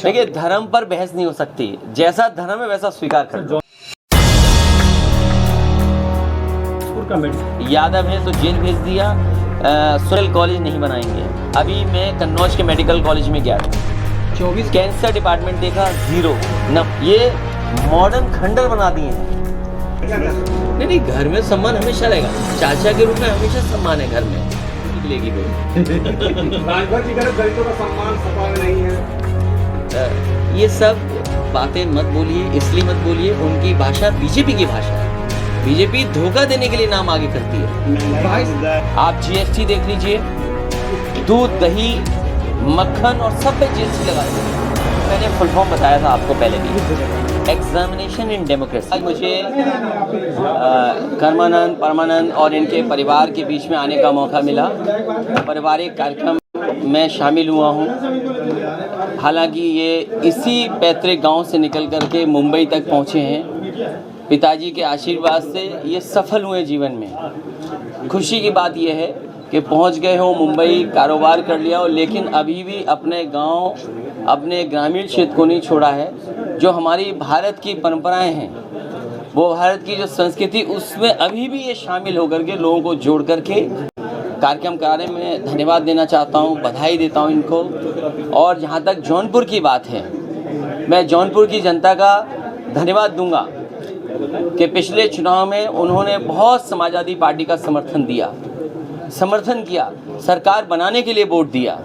देखिए, धर्म पर बहस नहीं हो सकती। जैसा धर्म है वैसा स्वीकार कर दो। यादव है तो जेल भेज दिया। सोशल कॉलेज नहीं बनाएंगे। अभी मैं कन्नौज के मेडिकल कॉलेज में गया था, 24 कैंसर डिपार्टमेंट देखा, 0 न। ये मॉडर्न खंडर बना दिए हैं। नहीं, घर में सम्मान हमेशा रहेगा। चाचा के रूप में हमेशा सम्मान है घर में। निकलेगी राजभर जी कह दलितों का सम्मान सपा में नहीं है। ये सब बातें मत बोलिए, इसलिए मत बोलिए। उनकी भाषा बीजेपी की भाषा है। बीजेपी धोखा देने के लिए नाम आगे करती है। आप जीएसटी देख लीजिए, दूध, दही, मक्खन और सब पे जीएसटी लगा दी। मैंने फुल फॉर्म बताया था आपको पहले भी, एग्जामिनेशन इन डेमोक्रेसी। आज मुझे कर्मानंद, परमानंद और इनके परिवार के बीच में आने का मौका मिला। पारिवारिक कार्यक्रम में शामिल हुआ हूँ। हालांकि ये इसी पैतृक गांव से निकल करके मुंबई तक पहुँचे हैं। पिताजी के आशीर्वाद से ये सफल हुए जीवन में। खुशी की बात यह है कि पहुंच गए हो मुंबई, कारोबार कर लिया हो, लेकिन अभी भी अपने गांव, अपने ग्रामीण क्षेत्र को नहीं छोड़ा है। जो हमारी भारत की परंपराएं हैं, वो भारत की जो संस्कृति, उसमें अभी भी ये शामिल होकर के लोगों को जोड़ करके कार्यक्रम कराने में धन्यवाद देना चाहता हूँ, बधाई देता हूँ इनको। और जहाँ तक जौनपुर की बात है, मैं जौनपुर की जनता का धन्यवाद दूँगा कि पिछले चुनाव में उन्होंने बहुत समाजवादी पार्टी का समर्थन किया, सरकार बनाने के लिए वोट दिया।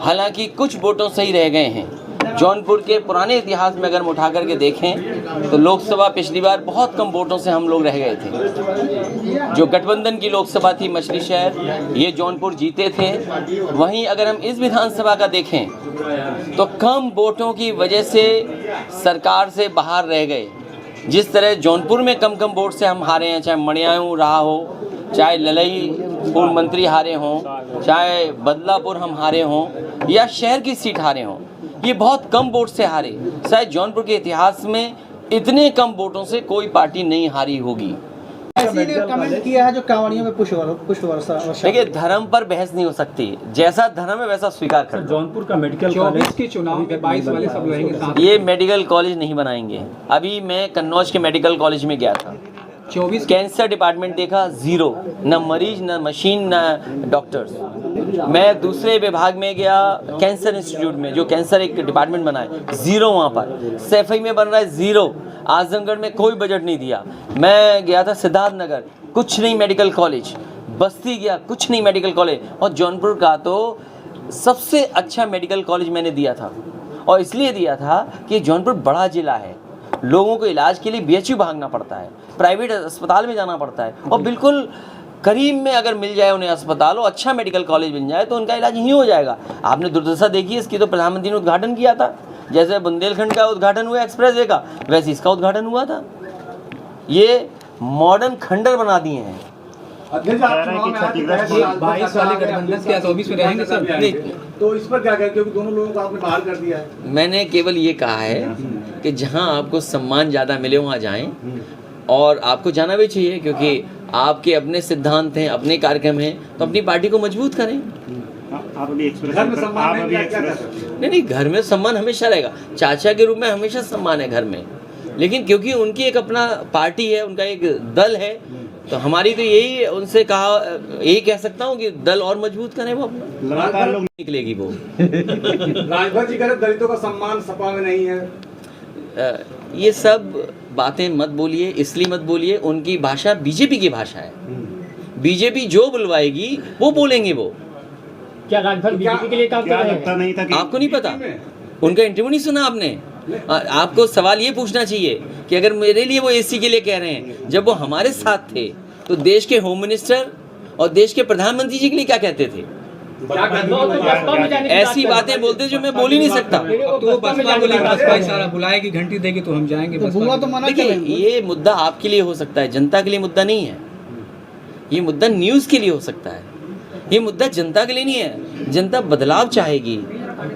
हालांकि कुछ वोटों से ही रह गए हैं। जौनपुर के पुराने इतिहास में अगर हम उठा करके देखें तो लोकसभा पिछली बार बहुत कम वोटों से हम लोग रह गए थे। जो गठबंधन की लोकसभा थी मछली शहर, ये जौनपुर जीते थे। वहीं अगर हम इस विधानसभा का देखें तो कम वोटों की वजह से सरकार से बाहर रह गए। जिस तरह जौनपुर में कम वोट से हम हारे हैं, चाहे मणियाऊ रहा हो, चाहे ललई पूर्व मंत्री हारे हों, चाहे बदलापुर हम हारे हों, या शहर की सीट हारे हों, ये बहुत कम वोट से हारे। शायद जौनपुर के इतिहास में इतने कम वोटों से कोई पार्टी नहीं हारी होगी। कमेंट किया है जो कांवड़ियों में पुष्प वर्षा। देखिए, धर्म पर बहस नहीं हो सकती। जैसा धर्म है वैसा स्वीकार कर दो। जौनपुर का मेडिकल कॉलेज के चुनाव में 22 वाले सब लड़ेंगे साथ। ये मेडिकल कॉलेज नहीं बनाएंगे। अभी मैं कन्नौज के मेडिकल कॉलेज में गया था, 24 कैंसर डिपार्टमेंट देखा, 0 न मरीज, न मशीन, न डॉक्टर्स। मैं दूसरे विभाग में गया, कैंसर इंस्टीट्यूट में, जो कैंसर एक डिपार्टमेंट बना है, 0 वहाँ पर। सैफई में बन रहा है, 0। आजमगढ़ में कोई बजट नहीं दिया। मैं गया था सिद्धार्थ नगर, कुछ नहीं मेडिकल कॉलेज। बस्ती गया, कुछ नहीं मेडिकल कॉलेज। और जौनपुर का तो सबसे अच्छा मेडिकल कॉलेज मैंने दिया था, और इसलिए दिया था कि जौनपुर बड़ा जिला है। लोगों को इलाज के लिए बीएचयू भागना पड़ता है, प्राइवेट अस्पताल में जाना पड़ता है, और बिल्कुल करीब में अगर मिल जाए उन्हें अस्पताल और अच्छा मेडिकल कॉलेज मिल जाए तो उनका इलाज यहीं हो जाएगा। आपने दुर्दशा देखी, इसकी तो प्रधानमंत्री ने उद्घाटन किया था। जैसे बुंदेलखंड का उद्घाटन हुआ एक्सप्रेस वे का, वैसे इसका उद्घाटन हुआ था। ये मॉडर्न खंडर बना दिए हैं। तो इस पर क्या कहें, क्योंकि दोनों लोगों को आपने बाहर कर दिया है। मैंने केवल ये कहा है कि जहां आपको सम्मान ज़्यादा मिले वहाँ जाएं, और आपको जाना भी चाहिए, क्योंकि आपके अपने सिद्धांत हैं, अपने कार्यक्रम हैं, तो अपनी पार्टी को मजबूत करें। आप अभी घर में सम्मान नहीं, घर में सम्मान हमेशा रहेगा। चाचा के रूप में हमेशा सम्मान है घर में, लेकिन क्योंकि उनकी एक अपना पार्टी है, उनका एक दल है, तो हमारी तो यही उनसे कहा, यही कह सकता हूँ कि दल और मजबूत करें। वो अपना लगातार लोग निकलेगी वो। राजभर जी कह दलितों का सम्मान सपा में नहीं है। ये सब बातें मत बोलिए, इसलिए मत बोलिए। उनकी भाषा बीजेपी की भाषा है। बीजेपी जो बुलवाएगी वो बोलेंगे वो। क्या राजभर बीजेपी के लिए काम कर रहे हैं? आपको नहीं पता? उनका इंटरव्यू नहीं सुना आपने? आपको सवाल ये पूछना चाहिए कि अगर मेरे लिए वो एसी के लिए कह रहे हैं, जब वो हमारे साथ थे तो देश के होम मिनिस्टर और देश के प्रधानमंत्री जी के लिए क्या कहते थे? ऐसी बातें बोलते जो मैं बोल ही नहीं सकता। तो बसपा बोली, बसपा इशारा बुलाएगी, घंटी देगी तो हम जाएंगे। देखिए, ये मुद्दा आपके लिए हो सकता है, जनता के लिए मुद्दा नहीं है। ये मुद्दा न्यूज़ के लिए हो सकता है, ये मुद्दा जनता के लिए नहीं है। जनता बदलाव चाहेगी,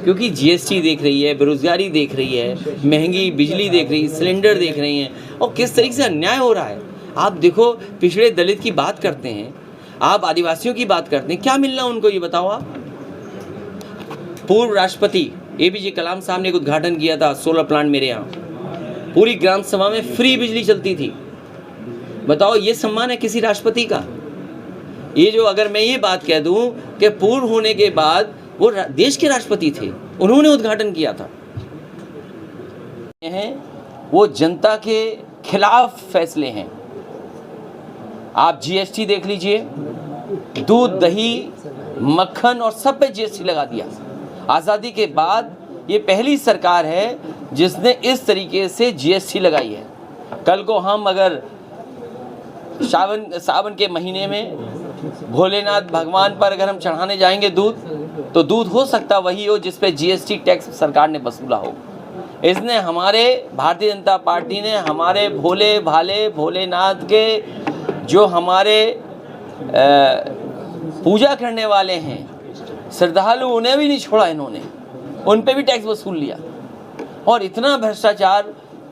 क्योंकि जीएसटी देख रही है, बेरोजगारी देख रही है, महंगी बिजली देख रही है, सिलेंडर देख रही हैं, और किस तरीके से अन्याय हो रहा है। आप देखो, पिछड़े दलित की बात करते हैं, आप आदिवासियों की बात करते हैं, क्या मिलना उनको, ये बताओ आप। पूर्व राष्ट्रपति APJ कलाम साहब ने एक उद्घाटन किया था सोलर प्लांट मेरे यहाँ, पूरी ग्राम सभा में फ्री बिजली चलती थी। बताओ ये सम्मान है किसी राष्ट्रपति का? ये जो अगर मैं ये बात कह दूं कि पूर्व होने के बाद वो देश के राष्ट्रपति थे, उन्होंने उद्घाटन किया था। वो जनता के खिलाफ फैसले हैं। आप GST देख लीजिए, दूध, दही, मक्खन और सब पे GST लगा दिया। आज़ादी के बाद ये पहली सरकार है जिसने इस तरीके से GST लगाई है। कल को हम अगर सावन के महीने में भोलेनाथ भगवान पर अगर हम चढ़ाने जाएंगे दूध, तो दूध हो सकता वही हो जिस पे GST टैक्स सरकार ने वसूला हो। इसने हमारे भारतीय जनता पार्टी ने हमारे भोले भाले भोलेनाथ के जो हमारे पूजा करने वाले हैं श्रद्धालु, उन्हें भी नहीं छोड़ा इन्होंने, उन पे भी टैक्स वसूल लिया। और इतना भ्रष्टाचार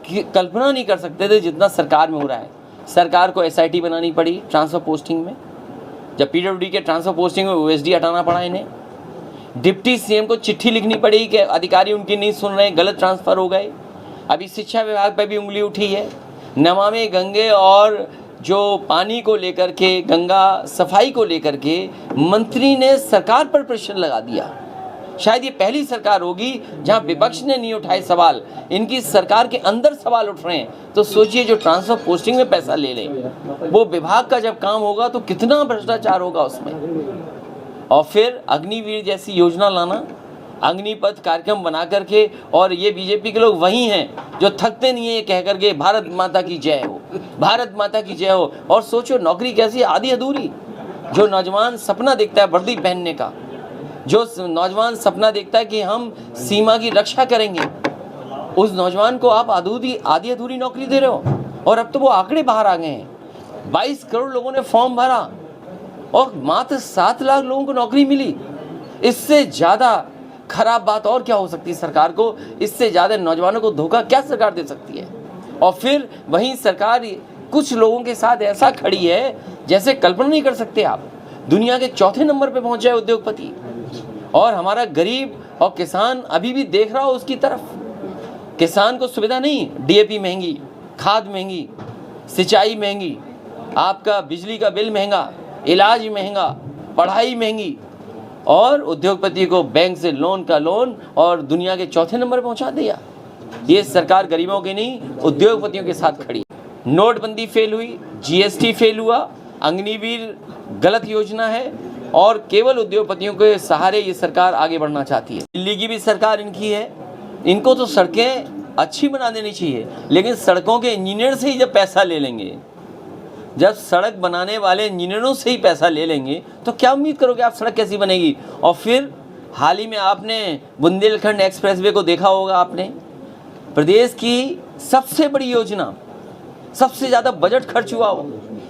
की कल्पना नहीं कर सकते थे जितना सरकार में हो रहा है। सरकार को SIT बनानी पड़ी ट्रांसफ़र पोस्टिंग में, जब PWD के ट्रांसफ़र पोस्टिंग में OSD हटाना पड़ा इन्हें। डिप्टी CM को चिट्ठी लिखनी पड़ी कि अधिकारी उनकी नहीं सुन रहे, गलत ट्रांसफ़र हो गए। अभी शिक्षा विभाग पर भी उंगली उठी है। नमामि गंगे और जो पानी को लेकर के, गंगा सफाई को लेकर के मंत्री ने सरकार पर प्रेशर लगा दिया। शायद ये पहली सरकार होगी जहां विपक्ष ने नहीं उठाए सवाल, इनकी सरकार के अंदर सवाल उठ रहे हैं। तो सोचिए जो ट्रांसफ़र पोस्टिंग में पैसा ले लें, वो विभाग का जब काम होगा तो कितना भ्रष्टाचार होगा उसमें। और फिर अग्निवीर जैसी योजना लाना, अग्निपथ कार्यक्रम बना करके, और ये बीजेपी के लोग वही हैं जो थकते नहीं है ये कह करके भारत माता की जय हो, भारत माता की जय हो। और सोचो नौकरी कैसी आधी अधूरी। जो नौजवान सपना देखता है वर्दी पहनने का, जो नौजवान सपना देखता है कि हम सीमा की रक्षा करेंगे, उस नौजवान को आप आधी अधूरी नौकरी दे रहे हो। और अब तो वो आंकड़े बाहर आ गए हैं, 22 करोड़ लोगों ने फॉर्म भरा और मात्र 7 लाख लोगों को नौकरी मिली। इससे ज़्यादा खराब बात और क्या हो सकती है सरकार को? इससे ज़्यादा नौजवानों को धोखा क्या सरकार दे सकती है? और फिर वहीं सरकार कुछ लोगों के साथ ऐसा खड़ी है जैसे कल्पना नहीं कर सकते आप। दुनिया के 4थे नंबर पे पहुंच जाए उद्योगपति, और हमारा गरीब और किसान अभी भी देख रहा हो उसकी तरफ। किसान को सुविधा नहीं, DAP महंगी, खाद महंगी, सिंचाई महंगी, आपका बिजली का बिल महंगा, इलाज महंगा, पढ़ाई महंगी, और उद्योगपति को बैंक से लोन का लोन, और दुनिया के 4थे नंबर पर पहुंचा दिया। ये सरकार गरीबों की नहीं, उद्योगपतियों के साथ खड़ी। नोटबंदी फेल हुई, GST फेल हुआ, अग्निवीर गलत योजना है, और केवल उद्योगपतियों के सहारे ये सरकार आगे बढ़ना चाहती है। दिल्ली की भी सरकार इनकी है। इनको तो सड़कें अच्छी बना देनी चाहिए, लेकिन सड़कों के इंजीनियर से ही जब पैसा ले लेंगे, जब सड़क बनाने वाले इंजीनियरों से ही पैसा ले लेंगे, तो क्या उम्मीद करोगे आप सड़क कैसी बनेगी? और फिर हाल ही में आपने बुंदेलखंड एक्सप्रेसवे को देखा होगा आपने, प्रदेश की सबसे बड़ी योजना, सबसे ज़्यादा बजट खर्च हुआ हो,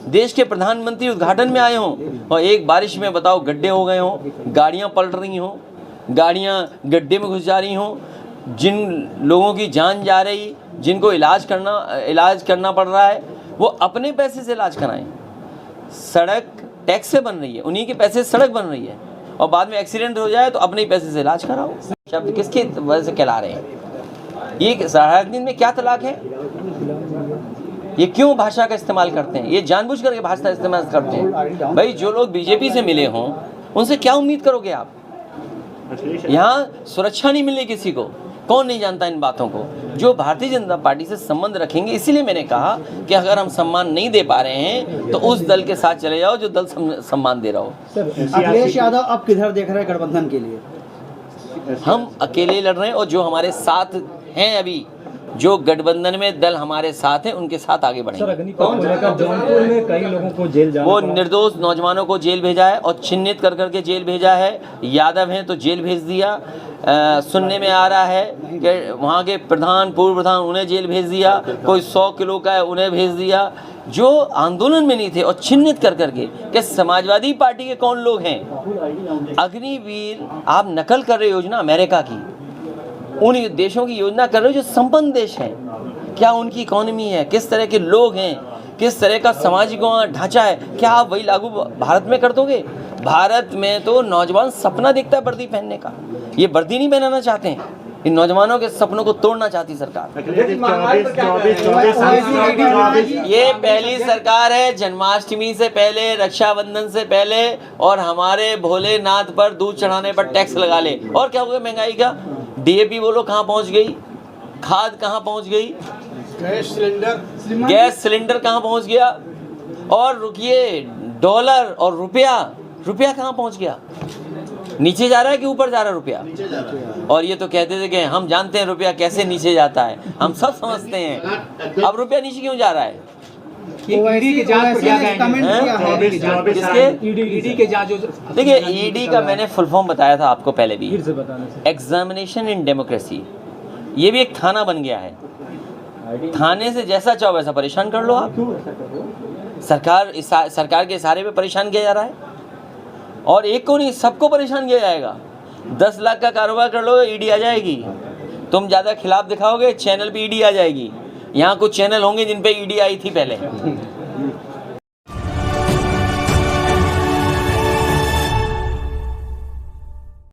देश के प्रधानमंत्री उद्घाटन में आए हों, और एक बारिश में बताओ गड्ढे हो गए हों, गाड़ियाँ पलट रही हों, गाड़ियाँ गड्ढे में घुस जा रही हों, जिन लोगों की जान जा रही, जिनको इलाज करना पड़ रहा है, वो अपने पैसे से इलाज कराएं। सड़क टैक्स से बन रही है, उन्हीं के पैसे से सड़क बन रही है, और बाद में एक्सीडेंट हो जाए तो अपने ही पैसे से इलाज कराओ। शब्द किसकी वजह से कहला रहे हैं? ये राजनीति में क्या तलाक है? ये क्यों भाषा का इस्तेमाल करते हैं? ये जानबूझ करके भाषा का इस्तेमाल करते हैं। भाई जो लोग बीजेपी से मिले हों उनसे क्या उम्मीद करोगे आप? यहाँ सुरक्षा नहीं मिली किसी को। कौन नहीं जानता इन बातों को? जो भारतीय जनता पार्टी से संबंध रखेंगे, इसीलिए मैंने कहा कि अगर हम सम्मान नहीं दे पा रहे हैं तो उस दल के साथ चले जाओ जो दल सम्मान दे रहा हो। अखिलेश यादव अब किधर देख रहे हैं गठबंधन के लिए? हम अकेले लड़ रहे हैं, और जो हमारे साथ हैं अभी, जो गठबंधन में दल हमारे साथ हैं, उनके साथ आगे बढ़ेंगे। जौनपुर में कई लोगों को जेल जाना वो निर्दोष नौजवानों को जेल भेजा है, और चिन्हित कर करके जेल भेजा है। यादव हैं तो जेल भेज दिया। सुनने में आ रहा है कि वहाँ के प्रधान, पूर्व प्रधान, उन्हें जेल भेज दिया। कोई 100 किलो का है, उन्हें भेज दिया। जो आंदोलन में नहीं थे और चिन्हित कर करके कि समाजवादी पार्टी के कौन लोग हैं। अग्निवीर आप नकल कर रहे योजना अमेरिका की, उन देशों की योजना कर रहे हो जो संपन्न देश हैं। क्या उनकी इकोनॉमी है, किस तरह के लोग हैं, किस तरह का सामाजिक ढांचा है, क्या आप वही लागू भारत में कर दोगे? भारत में तो नौजवान सपना देखता है वर्दी पहनने का, ये वर्दी नहीं पहनाना चाहते हैं। इन नौजवानों के सपनों को तोड़ना चाहती सरकार। ये पहली सरकार है जन्माष्टमी से पहले, रक्षाबंधन से पहले, और हमारे भोलेनाथ पर दूध चढ़ाने पर टैक्स लगा ले। और क्या हो गया महंगाई का? डीएपी बोलो कहाँ पहुँच गई, खाद कहाँ पहुँच गई, गैस सिलेंडर कहाँ पहुँच गया, और रुकिए डॉलर और रुपया कहाँ पहुँच गया? नीचे जा रहा है कि ऊपर जा रहा है रुपया? और ये तो कहते थे कि हम जानते हैं रुपया कैसे नीचे जाता है, हम सब समझते हैं। अब रुपया नीचे क्यों जा रहा है? ईडी की जांच पर क्या कहेंगे? ईडी के जांच जो देखिए, ईडी का मैंने फुल फॉर्म बताया था आपको पहले भी, एग्जामिनेशन इन डेमोक्रेसी। ये भी एक थाना बन गया है। थाने से जैसा चाहो वैसा परेशान कर लो आप। सरकार के इशारे पे परेशान किया जा रहा है, और एक को नहीं सबको परेशान किया जाएगा। 10 लाख का कारोबार कर लो, ईडी आ जाएगी। तुम ज़्यादा खिलाफ दिखाओगे, चैनल पे ईडी आ जाएगी। यहाँ कुछ चैनल होंगे जिन पे ईडी आई थी पहले।